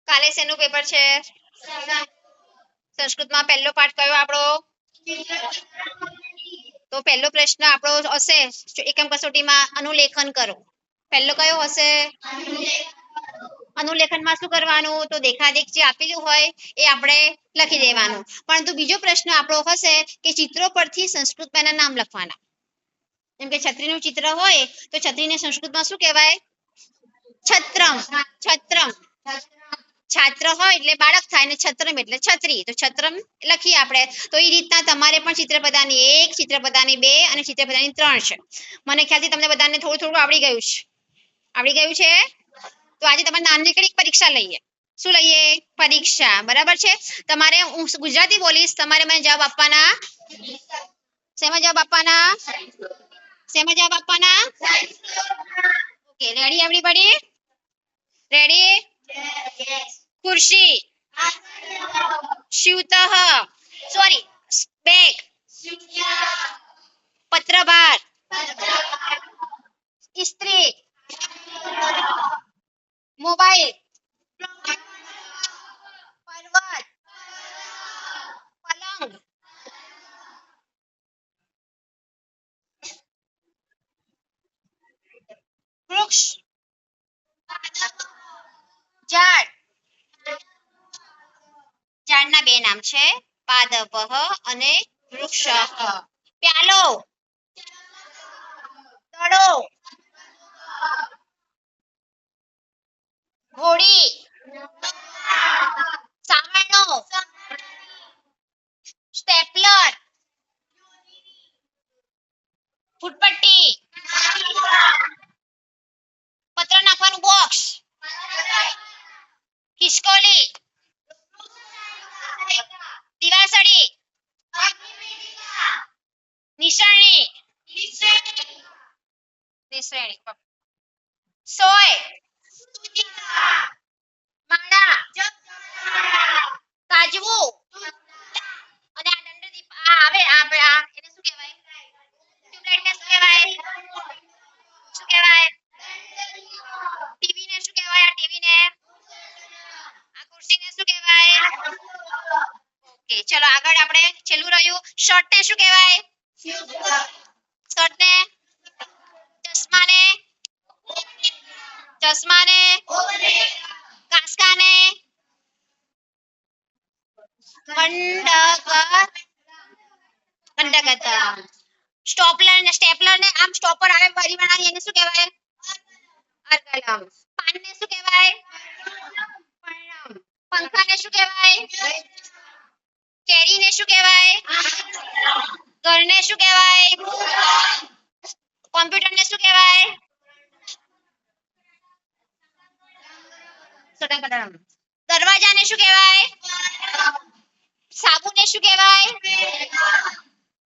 કાલે શેનું પેપર છે? સંસ્કૃતમાં પહેલો પાઠ કયો આપણો? તો પહેલો પ્રશ્ન આપણો હશે એકમ કસોટીમાં અનુલેખન કરો. પહેલો કયો હશે? અનુલેખનમાં શું કરવાનું? તો દેખાદેખ જે આપેલું હોય એ આપણે લખી દેવાનું. પરંતુ બીજો પ્રશ્ન આપણો હશે કે ચિત્રો પરથી સંસ્કૃતમાં એના નામ લખવાના. જેમ કે છત્રીનું ચિત્ર હોય તો છત્રીને સંસ્કૃતમાં શું કહેવાય? છત્રમ. છત્રમ. છાત્ર હોય એટલે બાળક થાય ને છત્રમ એટલે છત્રી. તો છત્રમ લખીએ આપણે. તો એ રીતના તમારે પણ ચિત્રપદાની 1, ચિત્રપદાની 2 અને ચિત્રપદાની 3 છે. મને ખ્યાલથી તમને બધાને થોડું થોડું આવડી ગયું છે. આવડી ગયું છે? તો આજે તમારે નાનકડી પરીક્ષા લઈએ. શું લઈએ? પરીક્ષા. બરાબર છે? તમારે હું ગુજરાતી બોલીશ, તમારે મને જવાબ આપવાના. શેમાં જવાબ આપવાના? શેમાં જવાબ આપવાના? Okay, ready everybody? રેડી? ખુરશી. સ્યુતઃ. Sorry, bag. પત્રભાર. ઇસ્ત્રી. મોબાઈલ. પર્વત. પલંગ. વૃક્ષ. ઝાડ. ઝાડના બે નામ છે, પાદપઃ અને વૃક્ષઃ. પ્યાલો. દડો. ઘોડી. સાવરણો. સ્ટેપલર. ફૂટપટ્ટી. પત્ર નાખવાનું બોક્સ. ખિસકોલી. દિવાસળી. નિસરણી. નિસરણી. સોય. માળા. કાજવું. અને આ દંડદીપ આ આવે આ એને શું કહેવાય? ટ્યુબલાઇટ ને શું કહેવાય? શું કહેવાય? ટીવી ને શું કહેવાય? આ ટીવી ને આ ખુરશી ને શું કહેવાય? ઓકે, ચલો આગળ આપણે છેલ્લું રહ્યું શર્ટ ને શું કહેવાય? શર્ટ ને ચશ્માને કાંસકાને કંડક. સ્ટેપલર ને આમ સ્ટોપર આવે ફરી બનાવી એને શું કહેવાય? અર્કલમ. પાન ને શું કહેવાય? પર્ણમ. પંખા ને શું કહેવાય? કેરી ને શું કહેવાય? ઘર ને શું કહેવાય? કોમ્પ્યુટર ને શું કહેવાય? દરવાજા ને શું કહેવાય? સાબુ ને શું કહેવાય?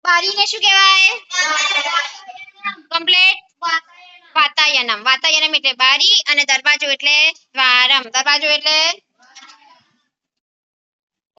બારી ને શું કહેવાય? કમ્પ્લીટ. વાતાયનમ. વાતાયનમ એટલે બારી અને દરવાજો એટલે દ્વારમ. દરવાજો એટલે